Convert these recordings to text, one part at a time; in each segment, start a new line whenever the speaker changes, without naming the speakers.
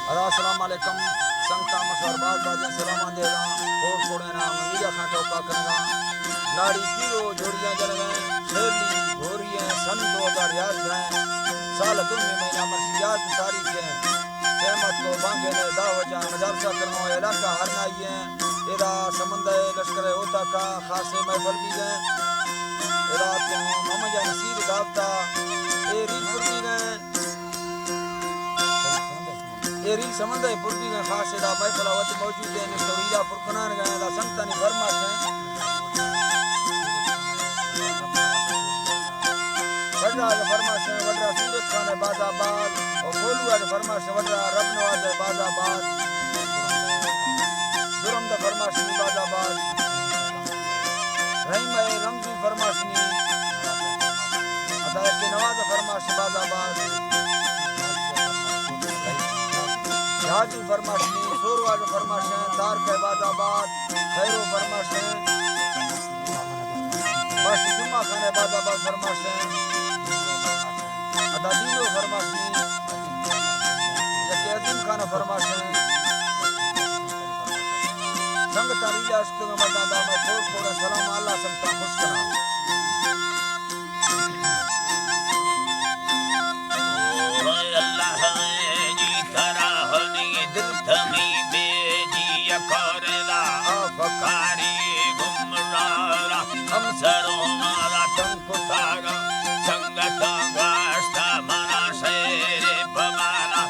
अस्सलाम वालेकुम संगता मशरबाद बाजन सलाम देगा कोड कोडे नाम मीरा खाटो का करना नाड़ी पीरो जोड़ियां जल गए शेरली घोरियां सन 2011 है साल तुम महीना मर्सियात तारीख है कहमत को बांगे ने दावजा मदरसा करनो इलाका हरनाई है एरा समंदर लश्कर होता का खासे महफल भी गए एरा तो ममजा नसीर दावता ए रीपुर भी गए रील समंदर पुरबी में खास एदा महफल वत मौजूद है निस्तोरीला फुरकनान गए दा संतानी फरमाश है वडरा फरमाश है वडरा सूरत खान बाजाबाद और बोलुआ फरमाश है वडरा रब नवाज बाजाबाद जुरम दा फरमाश है बाजाबाद रहीम है रमजी फरमाश नी अदा के नवाज फरमाश बाजाबाद हाजी फरमाशी सोरवाज फरमाशें तार के बाजाबाद खैरो फरमाशें बस जुम्मा खाने बाजाबाद फरमाशें अदादीनो फरमाशी जके अदीम खाना फरमाशें संग तारीला अश्क मदादा में कोड कोड सलाम अल्लाह संता खुश करा
कारी गुमरारा हम सरों मारा टंकुतारा संगता वास्ता मना शेरे पमाला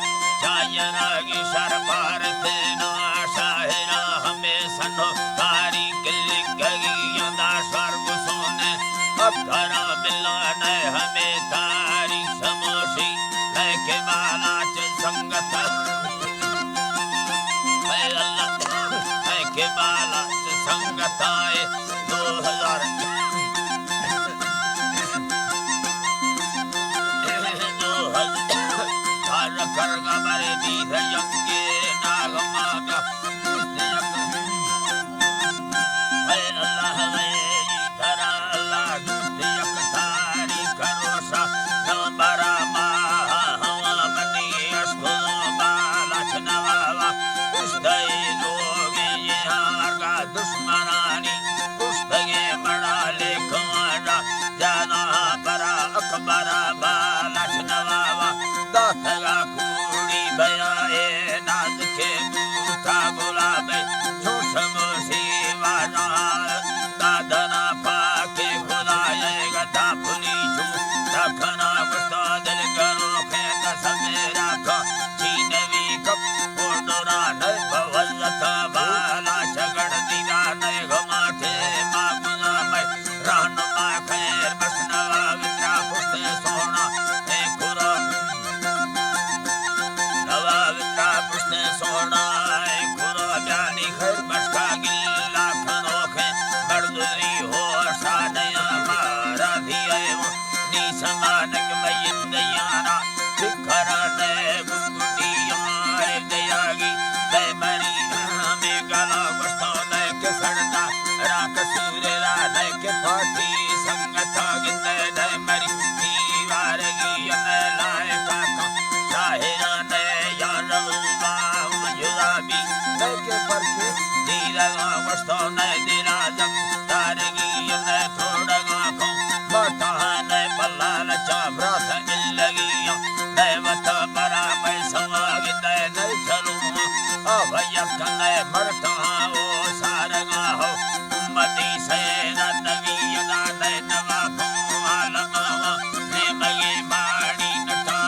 जायना की शरपार तेना शाहिरा हमें सनो कारी किल्ली गगी यंदा सर्व सोने अब धरा मिलाने हमें तारी समोशी लेके माला चल संगता है अल्लाह है के माला संगताए 2000 करगा मरे बीध यंगे नागमागा है अल्लाह में धरा अल्लाह यक तारी करोसा नंबरा मा हवा मनी अस्को बाला चनवा उस्ताई लोगे ये हारगा दुश्मनानी पुस्तके बड़ा लेखवाड़ा जाना बड़ा अकबरा बाला चनवा दाखला कुड़ी बयाए नाद के बूटा गुलाबे जोशम सेवाना दादना पाके खुदाए गदा पुनी चू रखना गुस्ता दिल करो खेत समेरा का चीनवी कप पोडोरा नय भवलता बाला झगड़ दिला नय घमाटे मागुना मैं रहनुमा खैर बसनवा विद्रा पुस्ते सोना ए खुरा पुष्णे सोना खुरो ब्यानी खैर बसका गिल्ला खनोखे बड़दुरी हो सानया मारा धिये नी समानक मयिन दयाना फिखरा ने बुकुटिया दयागी दे मरी में गला वस्तो ने के सड़ता राख सूरेला ने के फाटी संगता गिंदे दे मरी दीवारगी ने लाए काका शाहिरा ने के परके दीरगा वस्तो ने दिराजम तारगी ने थोड़गा को बता ने बल्ला चाबरात इल्लगी ने वत बरा पैसा गिते ने चलू अब यक ने मरता ओ सारगा हो उम्मती से नबी ना ने नवा को आलमा ने मगे माड़ी नटा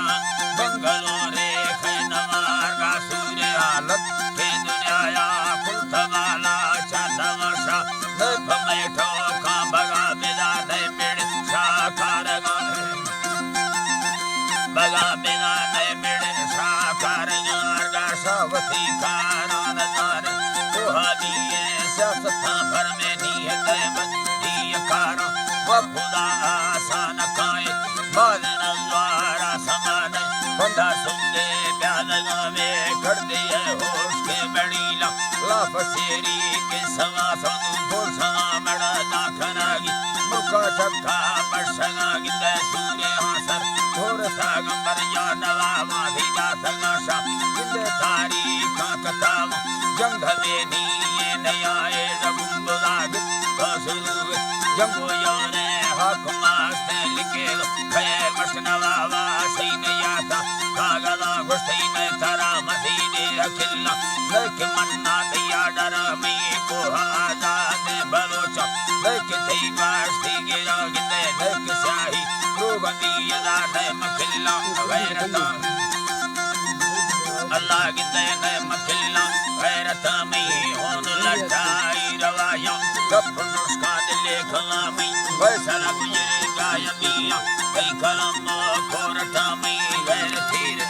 बंगलो रे खनवार का सूर्य हालत दुनिया कुलथमाला चंदवशा नभमेठो का बगा बिना नहीं मिल साकार बगा बिना नहीं मिल साकार गार सावती कारान जार कोहादिये सस्ता भर में नियत बंदी कारा वफुदा आसान काए बालन द्वारा समान बंदा सुंदे प्यादगा में कर दिए होश के बड़ीला लाफसेरी के सवा संदू बोल सवा बड़ा दाखनागी मुका चक्का बरसगा गिंदे सूर्य हासर थोड़ सागंबर या नवा माधी दासगा शा गिंदे तार जंगो यारे हक मास्ते लिखे खैर मशनवा वा सही नया था कागला गुस्ती ने तारा मदीने अखिल्ला लेके मन्ना दिया डर में को आजाद बलोचा लेके थी वास्ती गिरा गिंदे लेके शाही रोगती यदा ने मखिल्ला गैरता अल्लाह गिंदे ने मखिल्ला गैरता में होन लटाई रवाया कब नुस्खा दिले खलामी वैसला गुजरे गायबिया कई कलम कोरता में गैर थीर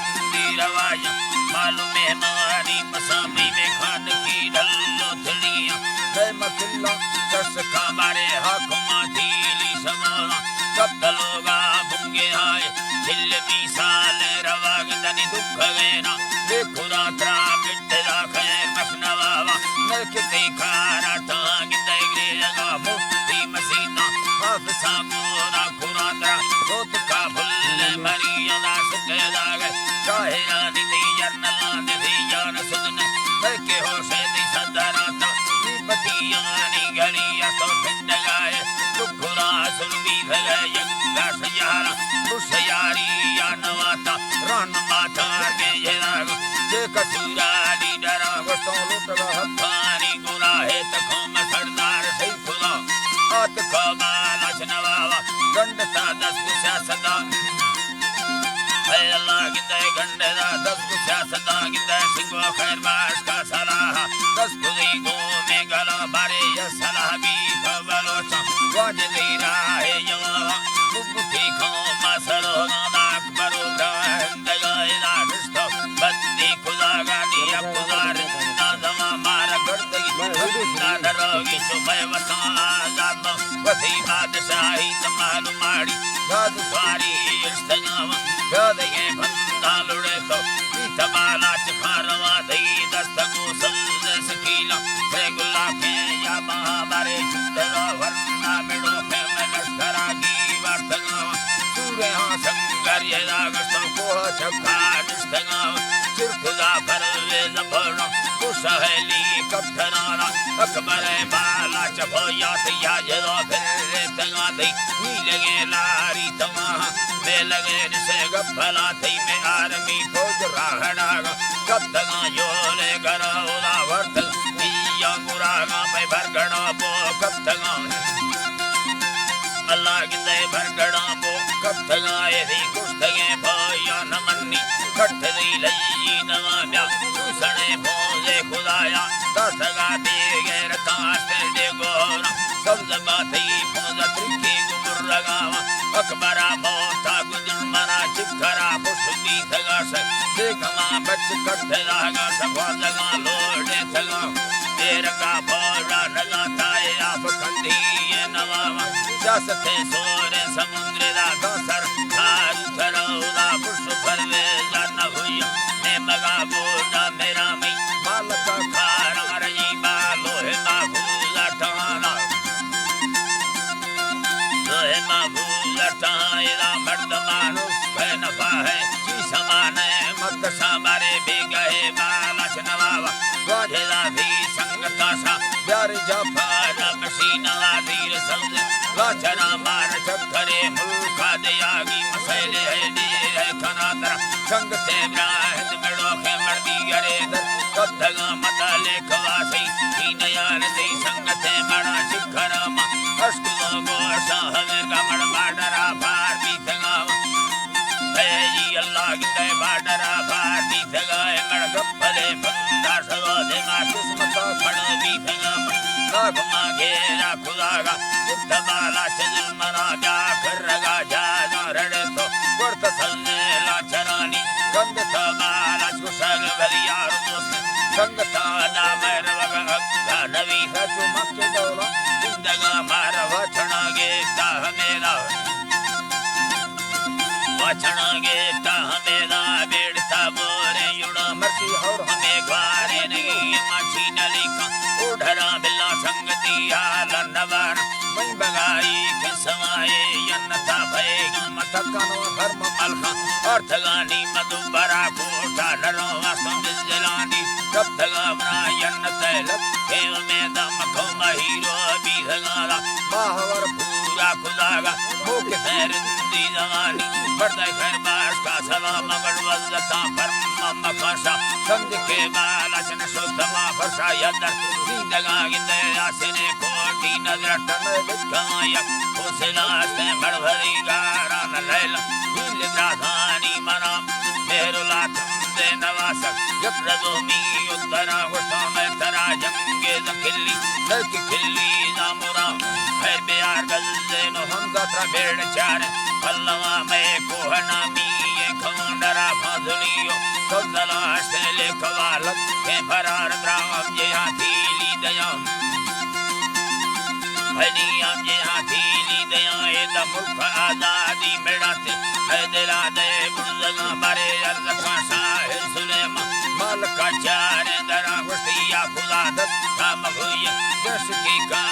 रवाया मालूम है मारी मसामी में खान की डल्लो थड़िया गए मखिल्ला दस काबारे हाकुमा थीली समाला कब तलोगा बुंगे आए दिल भी साल रवाग दनी दुख गएना देखुरा त्रा बिट्टला खैर मखनवावा नरकते खारा टांग दे लगा मुफ्ती मसीना हाफसा मोरा कुरांद्रा सोत का फुल मरियदा सकेदा गए शाहिरानी दी जन्नला दे जान सुदने नरके होशे दी सदराता नी पतियानी गलिया तो फिंड गाए दुखुरा सुलबी भले गास यारा खुशयारी या नवाता रन माता के जराग जे कसूरा दी डरा वस्तों लुटगा हथानी गुना है तखों में सरदार सही खुदा आत कमाल अजनवावा गंडता दस गुस्सा सदा है अल्लाह गिंदे गंडदा दस गुस्सा सदा गिंदे सिंगो खैर बास का सलाह दस गुजी गो में गला बारे या सलाह भी बलोचा वाजदी राहे यवा बुबुकी खो मसलो नाक बरो ब्रह्म दगाइना निष्ठा बंदी खुदा गानी अपुदार नादमा मारा गड़तगी ना डरोगी सुबह वसादानो वसी बादशाही तमालु माड़ी गाद स्वारी इस्तगावा गाद ये बंदा लुड़े तो तबाला चखारवा दई दस्तगो सल्द सकीला गुल्ला के या महामारे चुंदरा वरना मिड़ो पे में लश्करा की वार्तगावा सूरे हाँ संगर ये लागस्तों कोहा छक्का निस्तगावा चिरखुदा फरवे जबरना कुशहली कब्धनाना अकबर बाला चबोया तिया जदा फिर तगा दई नीलगे लारी तमाहा बे लगे निसे गफला थई में आर्मी फौज राहड़ागा कब तगा योले गराउदा वर्त दिया गुरागा पे भरगड़ा बो कब तगा अल्लाह गिंदे भरगड़ा बो कब तगा एदी कुस्तगे भया नमन्नी खट दी लई नवाब्या दूसरे भोजे खुदाया दसगा दे गैर तास्ते दे गोरा सब जबाती भोजा त्रिकी गुमुर्रगावा अकबरा मोता गुजर मरा चिखरा पुष्टी थगा से देखमा बच कट लागा सभा लगा लोड़े थगा तेर का भोरा नगा ताए आप खंडी ये नवावा जसते सोरे समुद्र दा दसर खाल थरौदा पुष्प फरवे जाना हुई ने मगा बोला मेरा मई मालक खारा रही बालो है माभूला टाना लोहे माभूला टायरा मर्द मानो नफा है जी समाने मत सामारे भी गए बालच नवावा वाजेला भी संगता सा प्यार जाफर मसीना धीर संग लाचरा मार चक्करे मुल्का दयागी मसैले है दे खनातरा संग ते ब्राहत बड़ो के मर्दी गरे दर कद्धगा मता लेखवासी हीन यार दे संग ते मड़ा चिखरमा अष्टो गोसा हवे गमड़ बाडरा पार भी तगावा जी अल्लाह गिंदे बाडरा पार भी तगाए मड़ गफले बंदा सवा दे मा किस्मत खड़ भी तगाम नाग मागेरा खुदागा तबाला चल मरा जा कर रगा जा रड़े तो वर्त सल्ले लाचरानी गंद तबाला कुशल बलियार दोस्त संगता ना मेर वगा नवी सचो मक्के दौला जिंदगा मार वचना गे ता मेरा वचना गे ता मेरा बेड़ता बोरे युड़ा मर्सी और हमें ग्वारे नहीं माची नलिका उधरा बिल्ला संगति हाल नवार मन बगाई के समाए यन्नता भयगा मतकानो धर्म मलखा अर्थगानी मधुबरा कोटा नरो वास्तव जिलानी कब तगा बना यन्न जन तैलक के में दम को महीरो बीधगाला बाहर पूरा खुदागा मुख खैर दी जवानी पर्दा खैर बास का सलाम बड़वलता पर मखशा समझ के बालचन सुतमा फरसा यदर जिंदगा गिंदे आसने कोटी नजर टन बिकाया होसलास्ते बड़भरी गारान लैला हिल राधानी मना मेरुला तुमदे नवासक यप्रदोमी उत्तरा गुस्सा में तरा जंगे जखिल्ली लड़की खिल्ली नामुरा है बिहार गल्ले नो हम दात्रा बेड़ चार पल्लवा में कोहना मी ये खंडरा फाजुलियो कौशलास्ते ले कवालक के फरार द्राम जे हाथी ली दयाम हनियाम जे हाथी ली दया ए द मुल्क आजादी मेड़ाते है दिला दे बुज़गा मारे अर्ज़ का शाहिर सुलेमा माल का चारे दरा गुस्तिया खुदादत काम हुई दस की का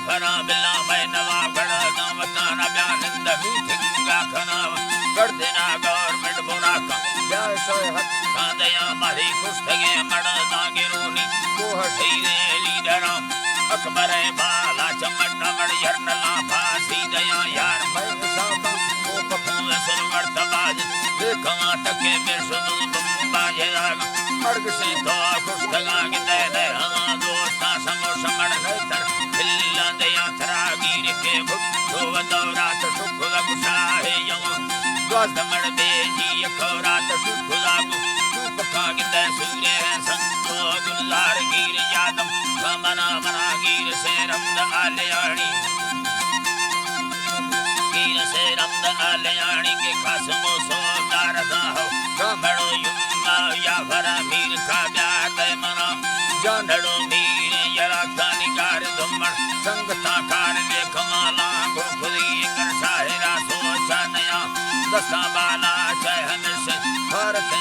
फरा बिल्ला मैं नवा गढ़ दामताना बयान इंदमी थिंगा खनावा कर देना गवर्नमेंट बुना का ब्याह सोए हक का दया मारी कुस्तगे मड़ा दागिरोनी को हसीरे लीडराम अकबर बाला चमट मड़ यरनला फांसी दया यार मैं साबा को पपून सुरवर तबाज देखा तके में सुनु बाजे दागा मर्ग से तो कुस्तगा गिंदे दे हाँ दोस्ता समो समड़ नैतर हिल्ला दया थरागीर के भुट तो वदौरात सुख लगुशा है यवा द्वास मड़ बेजी यखौरात सुख लागु चूप खा गिंदे सूर्य संतो गुलजार गिर यादम मना मना गिर से रमद आलयाणी गिर से रमद आलयाणी के खासमो सोदार साहो गामड़ो युम्मा या भरा मीर का प्यार दे मना जानड़ो मीर यरा खानी कार धुमड़ संगता कार दे कमाला गोखुली कर साहिरा सोचा नया दसा बाला चहन से भारत